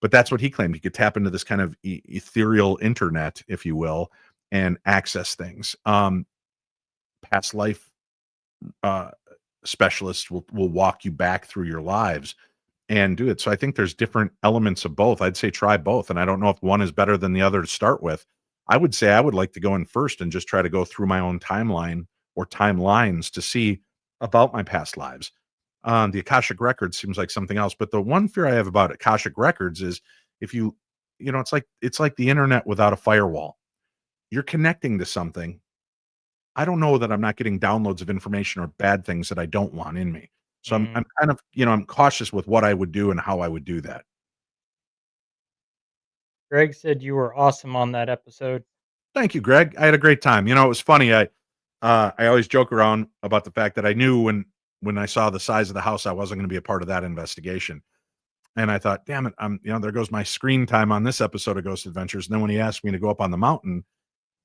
but that's what he claimed. He could tap into this kind of ethereal internet, if you will, and access things. Past life uh, specialists will walk you back through your lives and do it. So I think there's different elements of both. I'd say try both, and I don't know if one is better than the other to start with. I would say I would like to go in first and just try to go through my own timeline or timelines to see about my past lives. The Akashic records seems like something else, but the one fear I have about Akashic records is if it's like the internet without a firewall. You're connecting to something. I don't know that I'm not getting downloads of information or bad things that I don't want in me. So I'm mhm. I'm kind of, I'm cautious with what I would do and how I would do that. Greg said you were awesome on that episode. Thank you, Greg. I had a great time. It was funny. I always joke around about the fact that I knew when I saw the size of the house, I wasn't going to be a part of that investigation. And I thought, damn it, there goes my screen time on this episode of Ghost Adventures. And then when he asked me to go up on the mountain,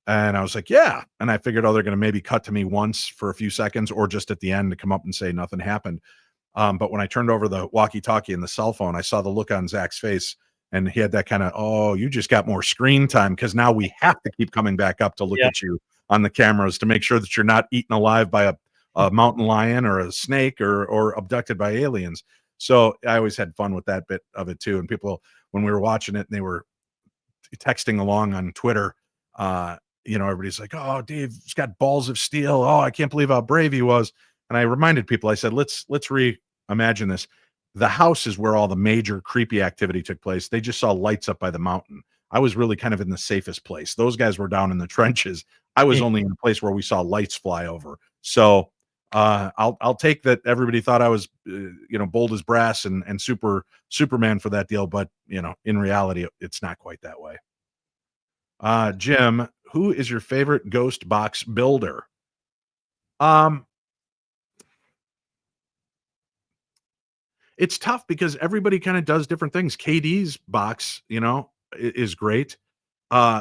and I was like, yeah. And I figured, oh, they're going to maybe cut to me once for a few seconds or just at the end to come up and say nothing happened. But when I turned over the walkie-talkie and the cell phone, I saw the look on Zach's face, and he had that kind of, "Oh, you just got more screen time because now we have to keep coming back up to look Yeah. at you on the cameras to make sure that you're not eaten alive by a mountain lion or a snake or abducted by aliens." So I always had fun with that bit of it too. And people, when we were watching it, and they were texting along on Twitter, everybody's like, "Oh, Dave's got balls of steel. Oh, I can't believe how brave he was." And I reminded people, I said, let's reimagine this. The house is where all the major creepy activity took place. They just saw lights up by the mountain. I was really kind of in the safest place. Those guys were down in the trenches. I was only in a place where we saw lights fly over. So I'll take that everybody thought I was bold as brass and Superman for that deal, but in reality it's not quite that way. Jim, who is your favorite ghost box builder? Um, it's tough because everybody kind of does different things. KD's box, is great.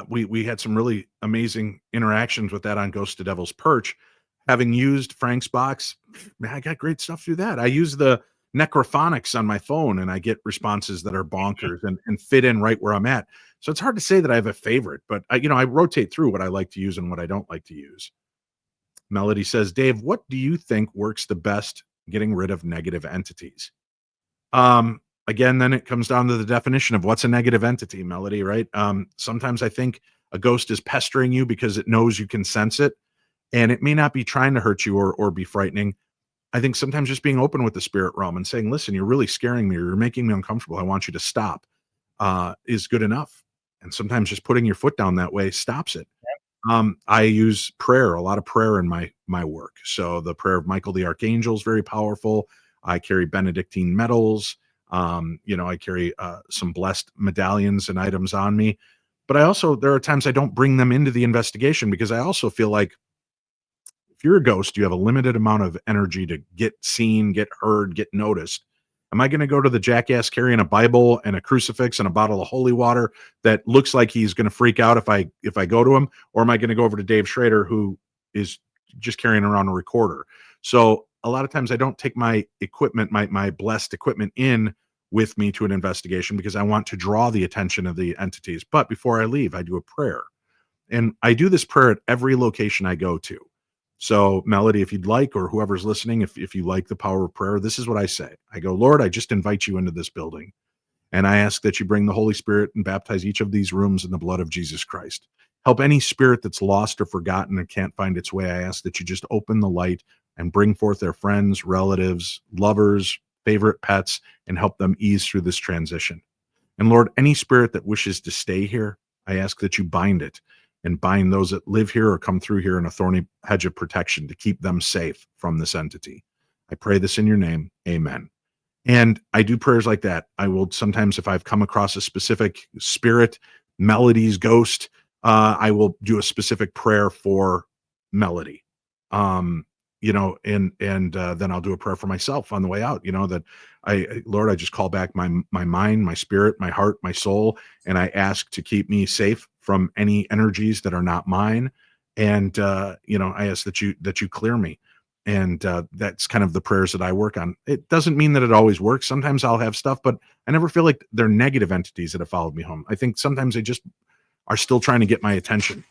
We had some really amazing interactions with that on Ghost of Devils Perch. Having used Frank's box, man, I got great stuff through that. I use the necrophonics on my phone and I get responses that are bonkers and fit in right where I'm at. So it's hard to say that I have a favorite, but I rotate through what I like to use and what I don't like to use. Melody says, Dave, what do you think works the best getting rid of negative entities? Again, then it comes down to the definition of what's a negative entity, Melody, right? Sometimes I think a ghost is pestering you because it knows you can sense it, and it may not be trying to hurt you or be frightening. I think sometimes just being open with the spirit realm and saying, listen, you're really scaring me, or you're making me uncomfortable. I want you to stop, is good enough. And sometimes just putting your foot down that way stops it. I use prayer, a lot of prayer in my work. So the prayer of Michael the Archangel is very powerful. I carry Benedictine medals. I carry some blessed medallions and items on me. But there are times I don't bring them into the investigation because I also feel like if you're a ghost, you have a limited amount of energy to get seen, get heard, get noticed. Am I going to go to the jackass carrying a Bible and a crucifix and a bottle of holy water that looks like he's going to freak out if I go to him, or am I going to go over to Dave Schrader who is just carrying around a recorder? So a lot of times I don't take my equipment, my blessed equipment in with me to an investigation because I want to draw the attention of the entities. But before I leave, I do a prayer. And I do this prayer at every location I go to. So, Melody, if you'd like, or whoever's listening, if you like the power of prayer, this is what I say. I go, Lord, I just invite you into this building. And I ask that you bring the Holy Spirit and baptize each of these rooms in the blood of Jesus Christ. Help any spirit that's lost or forgotten and can't find its way. I ask that you just open the light and bring forth their friends, relatives, lovers, favorite pets, and help them ease through this transition. And Lord, any spirit that wishes to stay here, I ask that you bind it and bind those that live here or come through here in a thorny hedge of protection to keep them safe from this entity. I pray this in your name. Amen. And I do prayers like that. I will sometimes, if I've come across a specific spirit, Melody's ghost, I will do a specific prayer for Melody. Um, and then I'll do a prayer for myself on the way out. That Lord, I just call back my mind, my spirit, my heart, my soul, and I ask to keep me safe from any energies that are not mine. And I ask that you clear me. And that's kind of the prayers that I work on. It doesn't mean that it always works. Sometimes I'll have stuff, but I never feel like they're negative entities that have followed me home. I think sometimes they just are still trying to get my attention.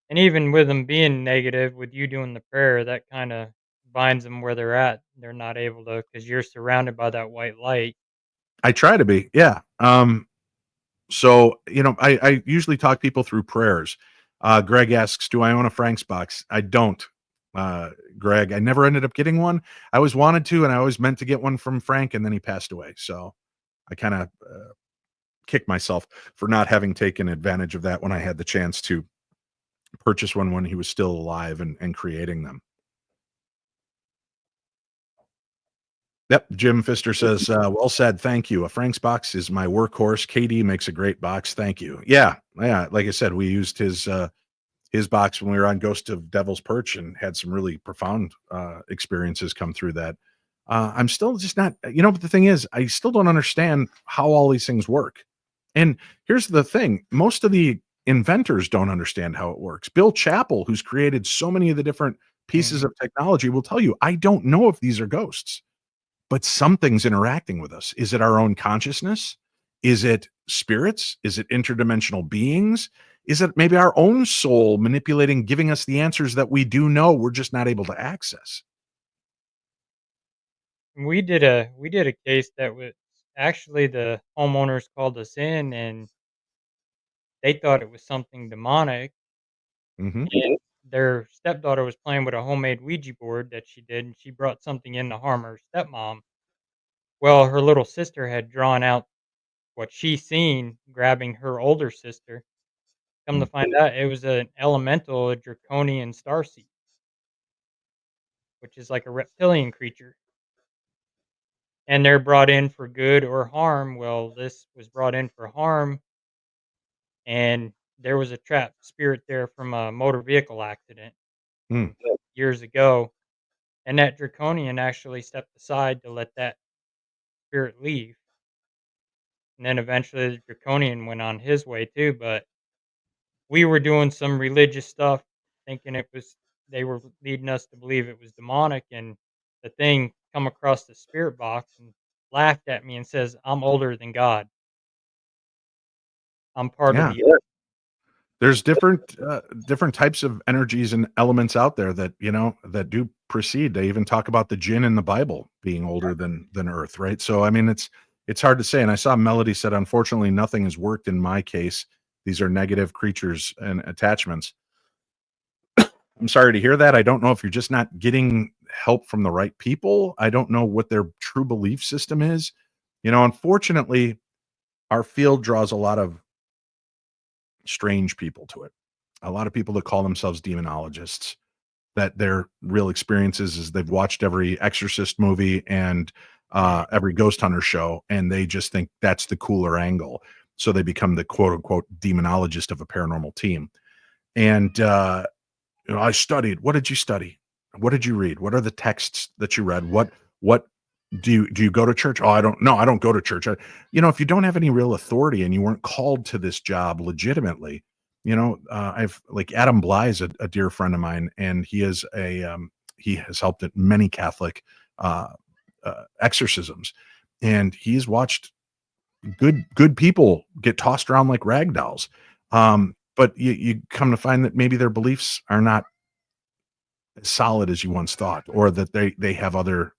And even with them being negative, with you doing the prayer, that kind of binds them where they're at. They're not able to, because you're surrounded by that white light. I try to be, yeah. So, I usually talk people through prayers. Greg asks, do I own a Frank's box? I don't, Greg. I never ended up getting one. I always wanted to, and I always meant to get one from Frank, and then he passed away. So I kind of kicked myself for not having taken advantage of that when I had the chance to purchase one when he was still alive and creating them. Yep. Jim Pfister says, well said. Thank you. A Frank's box is my workhorse. KD makes a great box. Thank you. Yeah. Yeah. Like I said, we used his box when we were on Ghosts of Devils Perch and had some really profound experiences come through that. I'm still just not, but the thing is, I still don't understand how all these things work. And here's the thing. Most of the inventors don't understand how it works. Bill Chappell, who's created so many of the different pieces of technology, will tell you, I don't know if these are ghosts. But something's interacting with us. Is it our own consciousness? Is it spirits? Is it interdimensional beings? Is it maybe our own soul manipulating, giving us the answers that we do know we're just not able to access? We did a case that was actually the homeowners called us in and they thought it was something demonic. Hmm. And their stepdaughter was playing with a homemade Ouija board that she did, and she brought something in to harm her stepmom. Well, her little sister had drawn out what she seen grabbing her older sister. Come to find out, it was an elemental, a draconian starseed, which is like a reptilian creature. And they're brought in for good or harm. Well, this was brought in for harm, and there was a trapped spirit there from a motor vehicle accident Mm. from years ago. And that draconian actually stepped aside to let that spirit leave. And then eventually the draconian went on his way too. But we were doing some religious stuff, thinking it was they were leading us to believe it was demonic, and the thing come across the spirit box and laughed at me and says, "I'm older than God. I'm part of Yeah. the earth." There's different types of energies and elements out there that, that do proceed. They even talk about the jinn in the Bible being older than Earth, right? So, I mean, it's hard to say. And I saw Melody said, unfortunately, nothing has worked in my case. These are negative creatures and attachments. I'm sorry to hear that. I don't know if you're just not getting help from the right people. I don't know what their true belief system is. Unfortunately, our field draws a lot of strange people to it. A lot of people that call themselves demonologists, that their real experiences is they've watched every Exorcist movie and every ghost hunter show, and they just think that's the cooler angle. So they become the quote unquote demonologist of a paranormal team. And I studied. What did you study? What did you read? What are the texts that you read? What do you go to church? Oh, I don't know. I don't go to church. If you don't have any real authority and you weren't called to this job legitimately, I've like Adam Bly is a dear friend of mine, and he has helped at many Catholic exorcisms, and he's watched good people get tossed around like rag dolls. But you come to find that maybe their beliefs are not as solid as you once thought, or that they have other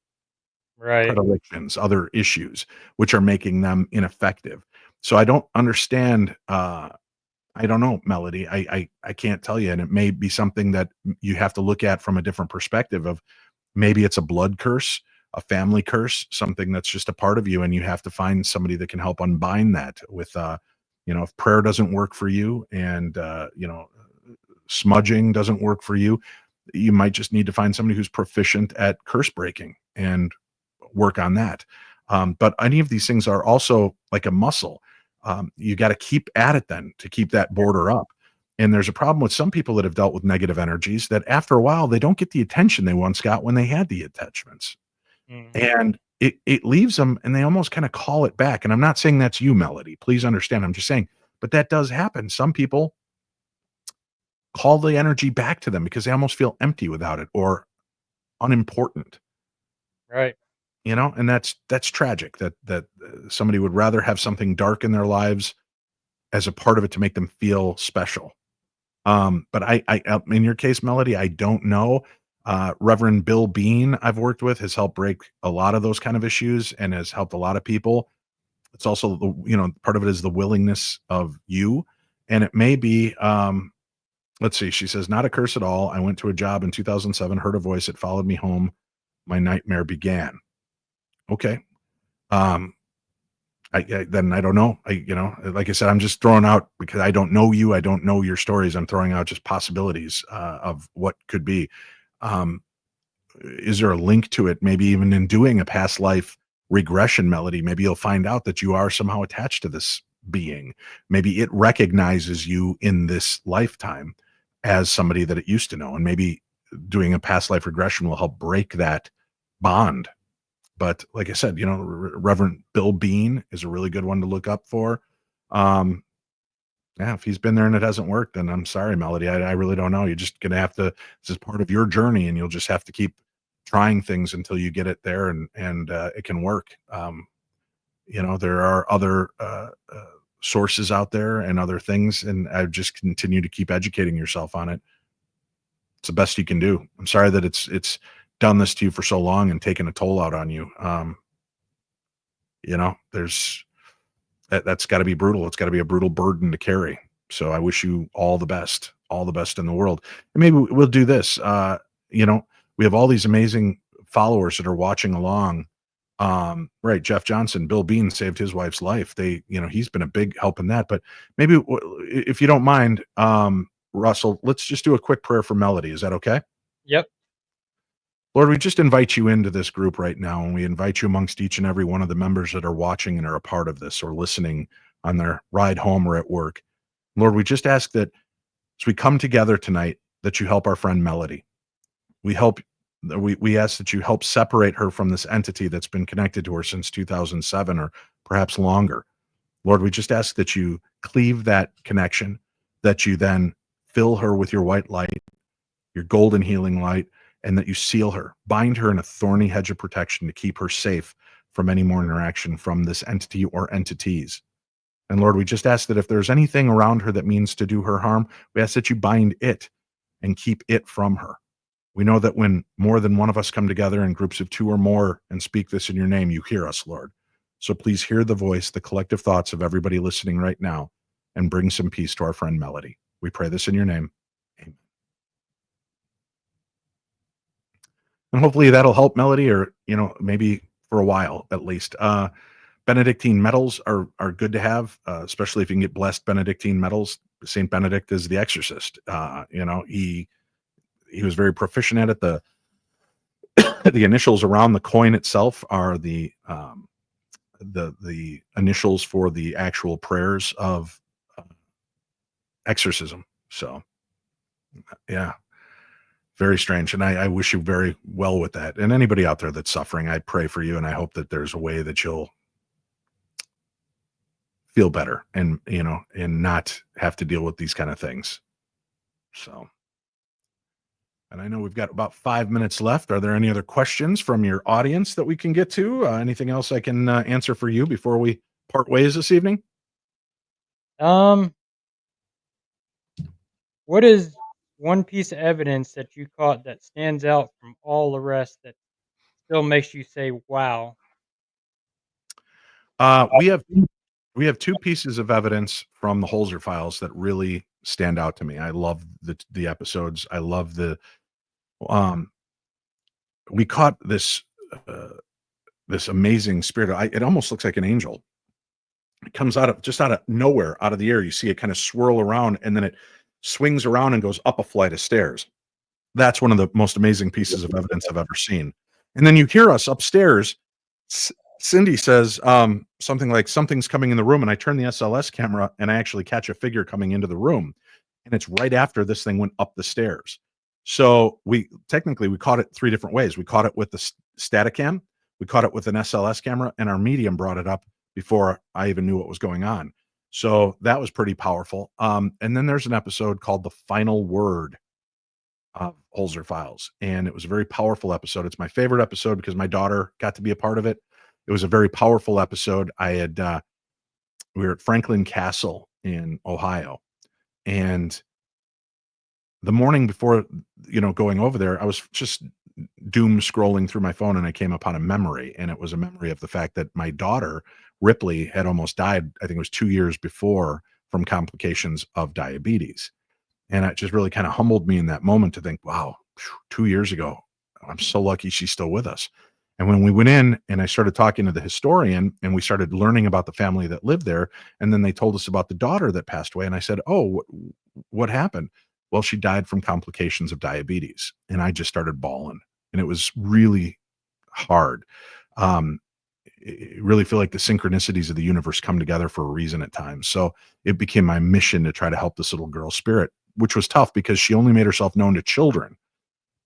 Right. predilections, other issues, which are making them ineffective. So I don't understand. I don't know, Melody. I can't tell you, and it may be something that you have to look at from a different perspective. Of maybe it's a blood curse, a family curse, something that's just a part of you, and you have to find somebody that can help unbind that. With if prayer doesn't work for you, and smudging doesn't work for you, you might just need to find somebody who's proficient at curse breaking and work on that. But any of these things are also like a muscle. You got to keep at it then to keep that border up. And there's a problem with some people that have dealt with negative energies, that after a while they don't get the attention they once got when they had the attachments. Mhm. And it leaves them, and they almost kind of call it back. And I'm not saying that's you, Melody. Please understand. I'm just saying, but that does happen. Some people call the energy back to them because they almost feel empty without it, or unimportant. Right. And that's tragic, that somebody would rather have something dark in their lives as a part of it to make them feel special. But in your case, Melody, I don't know. Reverend Bill Bean, I've worked with, has helped break a lot of those kind of issues and has helped a lot of people. It's also part of it is the willingness of you, and it may be. Let's see. She says, not a curse at all. I went to a job in 2007, heard a voice. It followed me home. My nightmare began. Okay. Um, then I don't know. Like I said, I'm just throwing out, because I don't know you. I don't know your stories. I'm throwing out just possibilities of what could be. Um, is there a link to it? Maybe even in doing a past life regression, Melody, maybe you'll find out that you are somehow attached to this being. Maybe it recognizes you in this lifetime as somebody that it used to know. And maybe doing a past life regression will help break that bond. But like I said, Reverend Bill Bean is a really good one to look up for. Um, yeah, if he's been there and it hasn't worked, then I'm sorry, Melody. I really don't know. You're just gonna have to. This is part of your journey, and you'll just have to keep trying things until you get it there, and it can work. There are other sources out there and other things, and I just continue to keep educating yourself on it. It's the best you can do. I'm sorry that it's done this to you for so long and taken a toll out on you. There's that's got to be brutal. It's got to be a brutal burden to carry. So I wish you all the best in the world. And maybe we'll do this. We have all these amazing followers that are watching along. Right. Jeff Johnson, Bill Bean saved his wife's life. He's been a big help in that. But maybe if you don't mind, Russell, let's just do a quick prayer for Melody. Is that okay? Yep. Lord, we just invite you into this group right now, and we invite you amongst each and every one of the members that are watching and are a part of this or listening on their ride home or at work. Lord, we just ask that as we come together tonight, that you help our friend Melody. We help we ask that you help separate her from this entity that's been connected to her since 2007 or perhaps longer. Lord, we just ask that you cleave that connection, that you then fill her with your white light, your golden healing light, and that you seal her, bind her in a thorny hedge of protection to keep her safe from any more interaction from this entity or entities. And Lord, we just ask that if there's anything around her that means to do her harm, we ask that you bind it and keep it from her. We know that when more than one of us come together in groups of two or more and speak this in your name, you hear us, Lord. So please hear the voice, the collective thoughts of everybody listening right now, and bring some peace to our friend Melody. We pray this in your name. Amen. And hopefully that'll help Melody, or maybe for a while at least. Benedictine metals are good to have, especially if you can get blessed Benedictine metals. Saint Benedict is the exorcist. He was very proficient at it. The initials around the coin itself are the initials for the actual prayers of exorcism. So yeah, very strange. And I wish you very well with that. And anybody out there that's suffering, I pray for you, and I hope that there's a way that you'll feel better and not have to deal with these kind of things. So And I know we've got about 5 minutes left. Are there any other questions from your audience that we can get to? Anything else I can answer for you before we part ways this evening? Um, what is one piece of evidence that you caught that stands out from all the rest that still makes you say, "Wow"? Uh, we have we have two pieces of evidence from the Holzer Files that really stand out to me. I love the episodes. I love the um, we caught uh, this amazing spirit. It almost looks like an angel. It comes out of nowhere, out of the air. You see it kind of swirl around, and then it swings around and goes up a flight of stairs. That's one of the most amazing pieces of evidence I've ever seen. And then you hear us upstairs. Cindy says something like, "Something's coming in the room," and I turn the SLS camera, and I actually catch a figure coming into the room, and it's right after this thing went up the stairs. So we caught it three different ways. We caught it with the Staticam, we caught it with an SLS camera, and our medium brought it up before I even knew what was going on. So that was pretty powerful. And then there's an episode called "The Final Word" of Holzer Files, and it was a very powerful episode. It's my favorite episode because my daughter got to be a part of it. It was a very powerful episode. We were at Franklin Castle in Ohio, and the morning before, going over there, I was just doom scrolling through my phone, and I came upon a memory, and it was a memory of the fact that my daughter Ripley had almost died. I think it was 2 years before, from complications of diabetes. And it just really kind of humbled me in that moment to think, wow, 2 years ago, I'm so lucky she's still with us. And when we went in and I started talking to the historian and we started learning about the family that lived there, and then they told us about the daughter that passed away. And I said, "Oh, what happened?" "Well, she died from complications of diabetes." And I just started bawling. And it was really hard. Um, really feel like the synchronicities of the universe come together for a reason at times. So it became my mission to try to help this little girl's spirit, which was tough because she only made herself known to children,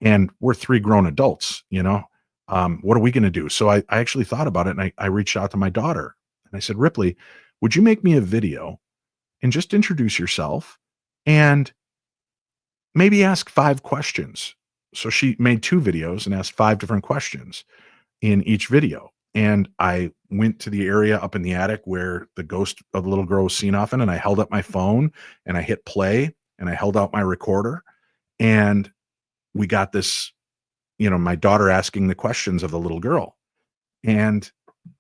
and we're three grown adults. What are we going to do? So I actually thought about it, and I reached out to my daughter and I said, "Ripley, would you make me a video and just introduce yourself and maybe ask 5 questions?" So she made 2 videos and asked 5 different questions in each video. And I went to the area up in the attic where the ghost of the little girl was seen often, and I held up my phone and I hit play and I held out my recorder, and we got this, my daughter asking the questions of the little girl. And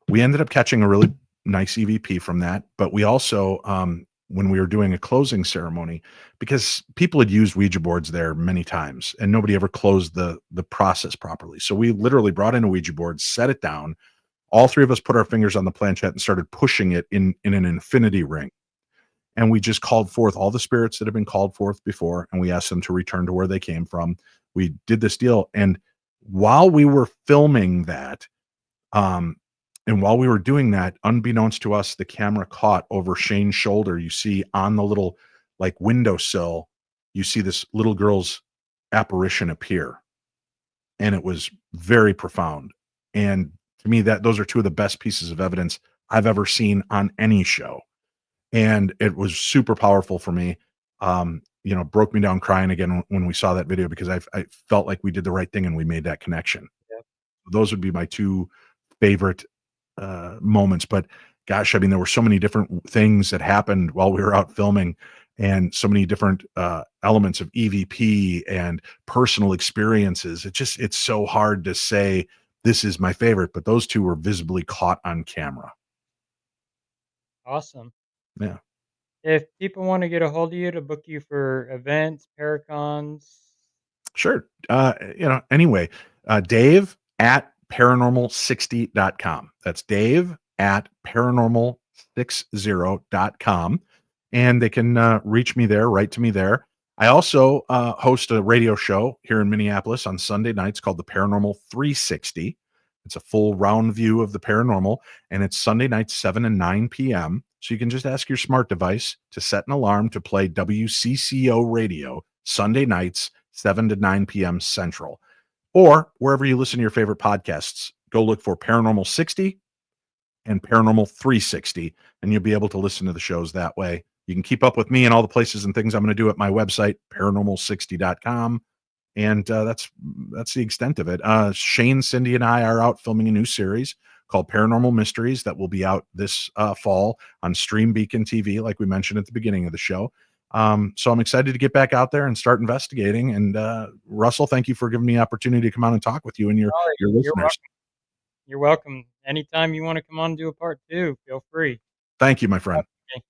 we ended up catching a really nice EVP from that. But we also, when we were doing a closing ceremony, because people had used Ouija boards there many times and nobody ever closed the process properly. So we literally brought in a Ouija board, set it down. All three of us put our fingers on the planchette and started pushing it in an infinity ring. And we just called forth all the spirits that have been called forth before, and we asked them to return to where they came from. We did this deal, and while we were filming that, um, and while we were doing that, unbeknownst to us, the camera caught over Shane's shoulder. You see on the little like windowsill, you see this little girl's apparition appear, and it was very profound. And to me, that those are two of the best pieces of evidence I've ever seen on any show, and it was super powerful for me. Broke me down crying again when we saw that video because I felt like we did the right thing and we made that connection. Yep. Those would be my two favorite moments. But gosh, I mean, there were so many different things that happened while we were out filming, and so many different elements of EVP and personal experiences. It's so hard to say this is my favorite, but those two were visibly caught on camera. Awesome. Yeah. If people wanna get a hold of you to book you for events, paracons. Sure. Anyway, Dave at paranormal60.com. That's Dave at paranormal60.com. And they can reach me there, write to me there. I also host a radio show here in Minneapolis on Sunday nights called the Paranormal 360. It's a full round view of the paranormal, and it's Sunday nights, 7 and 9 p.m. So you can just ask your smart device to set an alarm to play WCCO radio Sunday nights, 7 to 9 p.m. Central, or wherever you listen to your favorite podcasts. Go look for Paranormal 60 and Paranormal 360, and you'll be able to listen to the shows that way. You can keep up with me and all the places and things I'm going to do at my website, paranormal60.com. and that's the extent of it. Shane, Cindy, and I are out filming a new series called Paranormal Mysteries that will be out this fall on Stream Beacon TV, like we mentioned at the beginning of the show. So I'm excited to get back out there and start investigating. And Russell, thank you for giving me the opportunity to come on and talk with you and All right, your you're listeners. welcome. You're welcome. Anytime you want to come on and do a part two, feel free. Thank you, my friend. Okay.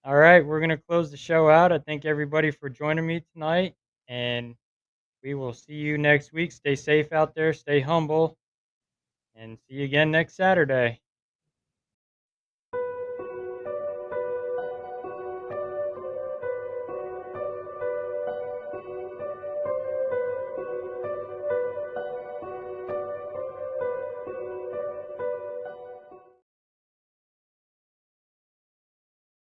All right, we're gonna close the show out. I thank everybody for joining me tonight, and we will see you next week. Stay safe out there, stay humble, and see you again next Saturday.